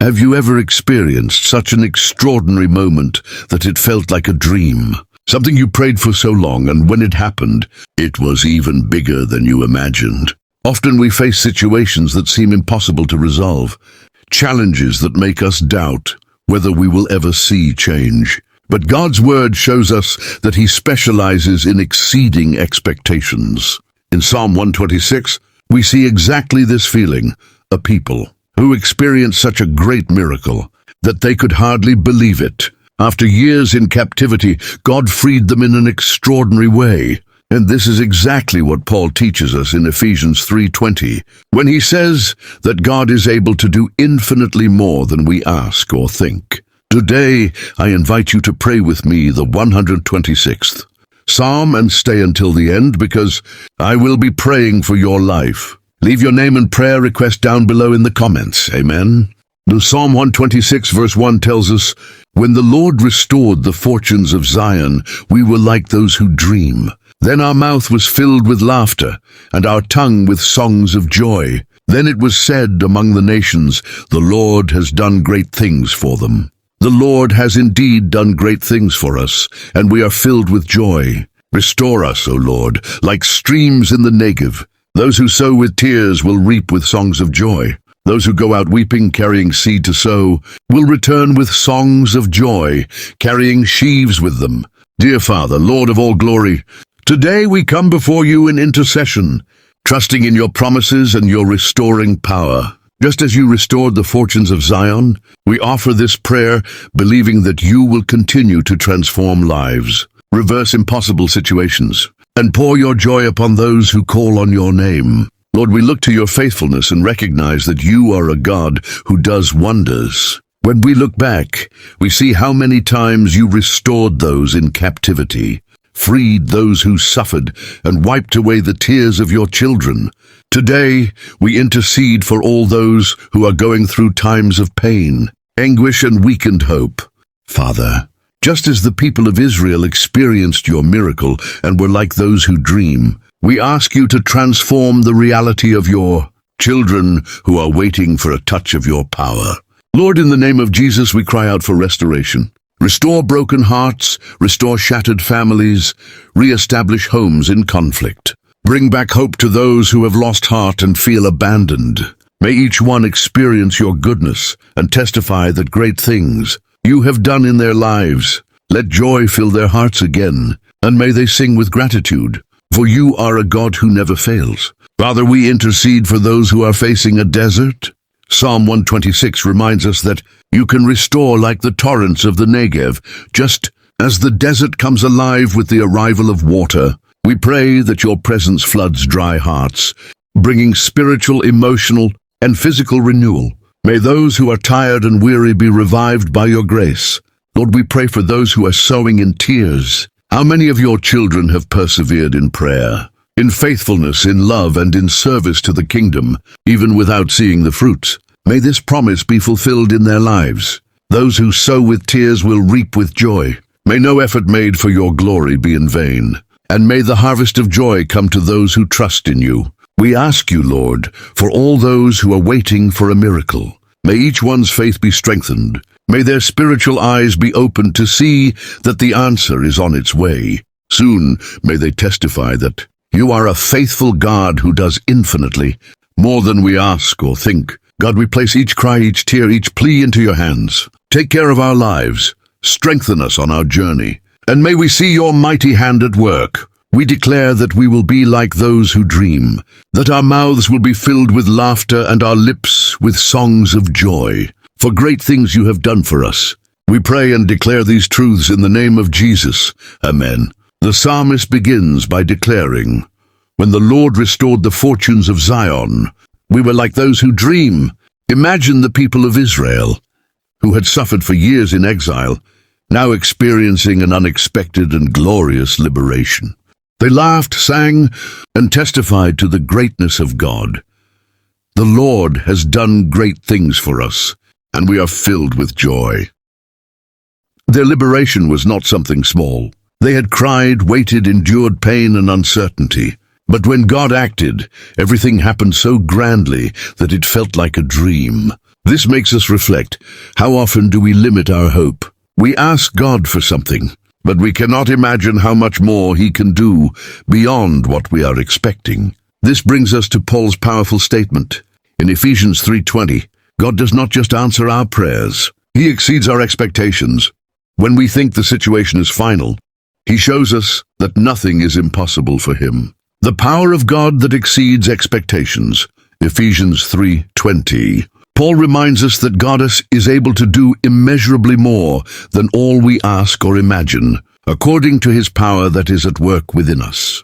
Have you ever experienced such an extraordinary moment that it felt like a dream? Something you prayed for so long, and when it happened, it was even bigger than you imagined. Often we face situations that seem impossible to resolve, challenges that make us doubt whether we will ever see change. But God's word shows us that He specializes in exceeding expectations. In Psalm 126, we see exactly this feeling, a people who experienced such a great miracle that they could hardly believe it. After years in captivity, God freed them in an extraordinary way. And this is exactly what Paul teaches us in Ephesians 3:20, when he says that God is able to do infinitely more than we ask or think. Today, I invite you to pray with me the 126th Psalm and stay until the end, because I will be praying for your life. Leave your name and prayer request down below in the comments. Amen. The Psalm 126 verse 1 tells us, "When the Lord restored the fortunes of Zion, we were like those who dream. Then our mouth was filled with laughter, and our tongue with songs of joy. Then it was said among the nations, the Lord has done great things for them." The Lord has indeed done great things for us, and we are filled with joy. Restore us, O Lord, like streams in the Negev. Those who sow with tears will reap with songs of joy. Those who go out weeping, carrying seed to sow, will return with songs of joy, carrying sheaves with them. Dear Father, Lord of all glory, today we come before you in intercession, trusting in your promises and your restoring power. Just as you restored the fortunes of Zion, we offer this prayer, believing that you will continue to transform lives, reverse impossible situations, and pour your joy upon those who call on your name. Lord, we look to your faithfulness and recognize that you are a God who does wonders. When we look back, we see how many times you restored those in captivity, freed those who suffered, and wiped away the tears of your children. Today, we intercede for all those who are going through times of pain, anguish, and weakened hope. Father, just as the people of Israel experienced your miracle and were like those who dream, we ask you to transform the reality of your children who are waiting for a touch of your power. Lord, in the name of Jesus, we cry out for restoration. Restore broken hearts, restore shattered families, re-establish homes in conflict. Bring back hope to those who have lost heart and feel abandoned. May each one experience your goodness and testify that great things you have done in their lives. Let joy fill their hearts again, and may they sing with gratitude, for you are a God who never fails. Father, we intercede for those who are facing a desert. Psalm 126 reminds us that you can restore like the torrents of the Negev, just as the desert comes alive with the arrival of water. We pray that your presence floods dry hearts, bringing spiritual, emotional, and physical renewal. May those who are tired and weary be revived by your grace. Lord, we pray for those who are sowing in tears. How many of your children have persevered in prayer, in faithfulness, in love, and in service to the kingdom, even without seeing the fruits? May this promise be fulfilled in their lives. Those who sow with tears will reap with joy. May no effort made for your glory be in vain, and may the harvest of joy come to those who trust in you. We ask you, Lord, for all those who are waiting for a miracle. May each one's faith be strengthened. May their spiritual eyes be opened to see that the answer is on its way. Soon may they testify that you are a faithful God who does infinitely more than we ask or think. God, we place each cry, each tear, each plea into your hands. Take care of our lives. Strengthen us on our journey. And may we see your mighty hand at work. We declare that we will be like those who dream, that our mouths will be filled with laughter and our lips with songs of joy. For great things you have done for us. We pray and declare these truths in the name of Jesus. Amen. The psalmist begins by declaring, "When the Lord restored the fortunes of Zion, we were like those who dream." Imagine the people of Israel, who had suffered for years in exile, now experiencing an unexpected and glorious liberation. They laughed, sang, and testified to the greatness of God. The Lord has done great things for us, and we are filled with joy. Their liberation was not something small. They had cried, waited, endured pain and uncertainty. But when God acted, everything happened so grandly that it felt like a dream. This makes us reflect. How often do we limit our hope? We ask God for something, but we cannot imagine how much more He can do beyond what we are expecting. This brings us to Paul's powerful statement. In Ephesians 3:20, God does not just answer our prayers. He exceeds our expectations. When we think the situation is final, He shows us that nothing is impossible for Him. The power of God that exceeds expectations. Ephesians 3:20. Paul reminds us that God is able to do immeasurably more than all we ask or imagine, according to His power that is at work within us.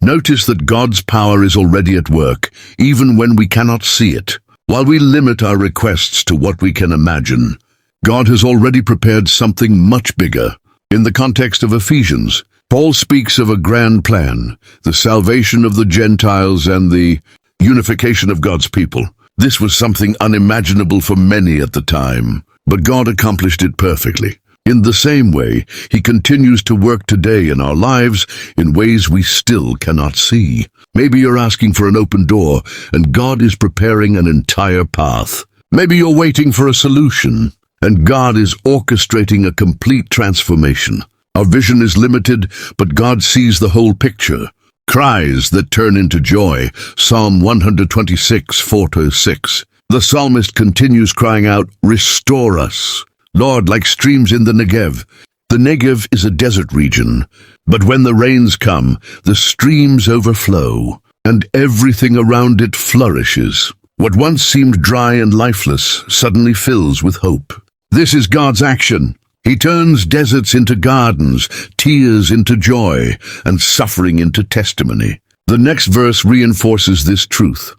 Notice that God's power is already at work, even when we cannot see it. While we limit our requests to what we can imagine, God has already prepared something much bigger. In the context of Ephesians, Paul speaks of a grand plan, the salvation of the Gentiles and the unification of God's people. This was something unimaginable for many at the time, but God accomplished it perfectly. In the same way, He continues to work today in our lives in ways we still cannot see. Maybe you're asking for an open door, and God is preparing an entire path. Maybe you're waiting for a solution, and God is orchestrating a complete transformation. Our vision is limited, but God sees the whole picture. Cries that turn into joy. Psalm 126, 4-6. The psalmist continues crying out, "Restore us, Lord, like streams in the Negev." The Negev is a desert region, but when the rains come, the streams overflow, and everything around it flourishes. What once seemed dry and lifeless suddenly fills with hope. This is God's action. He turns deserts into gardens, tears into joy, and suffering into testimony. The next verse reinforces this truth.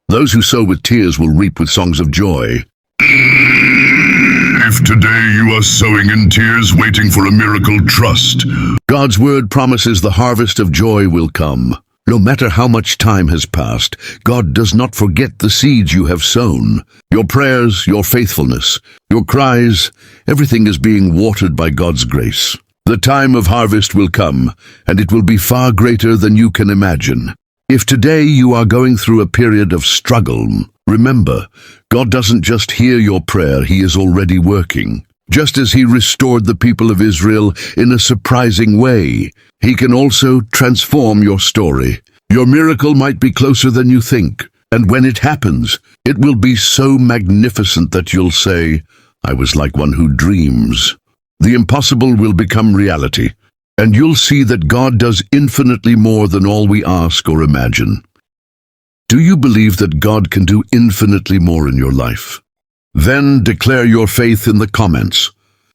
Those who sow with tears will reap with songs of joy. If today you are sowing in tears waiting for a miracle, trust. God's word promises the harvest of joy will come. No matter how much time has passed, God does not forget the seeds you have sown. Your prayers, your faithfulness, your cries, everything is being watered by God's grace. The time of harvest will come, and it will be far greater than you can imagine. If today you are going through a period of struggle, remember, God doesn't just hear your prayer, He is already working. Just as He restored the people of Israel in a surprising way, He can also transform your story. Your miracle might be closer than you think, and when it happens, it will be so magnificent that you'll say, "I was like one who dreams." The impossible will become reality, and you'll see that God does infinitely more than all we ask or imagine. Do you believe that God can do infinitely more in your life? Then declare your faith in the comments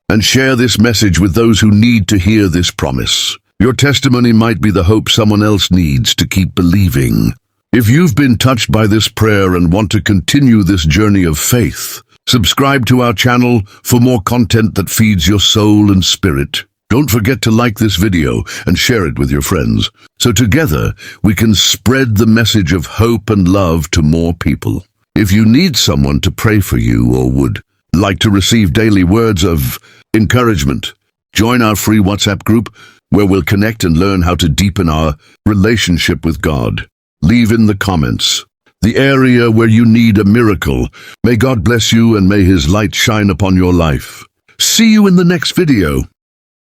and share this message with those who need to hear this promise. Your testimony might be the hope someone else needs to keep believing. If you've been touched by this prayer and want to continue this journey of faith, subscribe to our channel for more content that feeds your soul and spirit. Don't forget to like this video and share it with your friends, so together we can spread the message of hope and love to more people. If you need someone to pray for you or would like to receive daily words of encouragement, join our free WhatsApp group where we'll connect and learn how to deepen our relationship with God. Leave in the comments the area where you need a miracle. May God bless you and may His light shine upon your life. See you in the next video.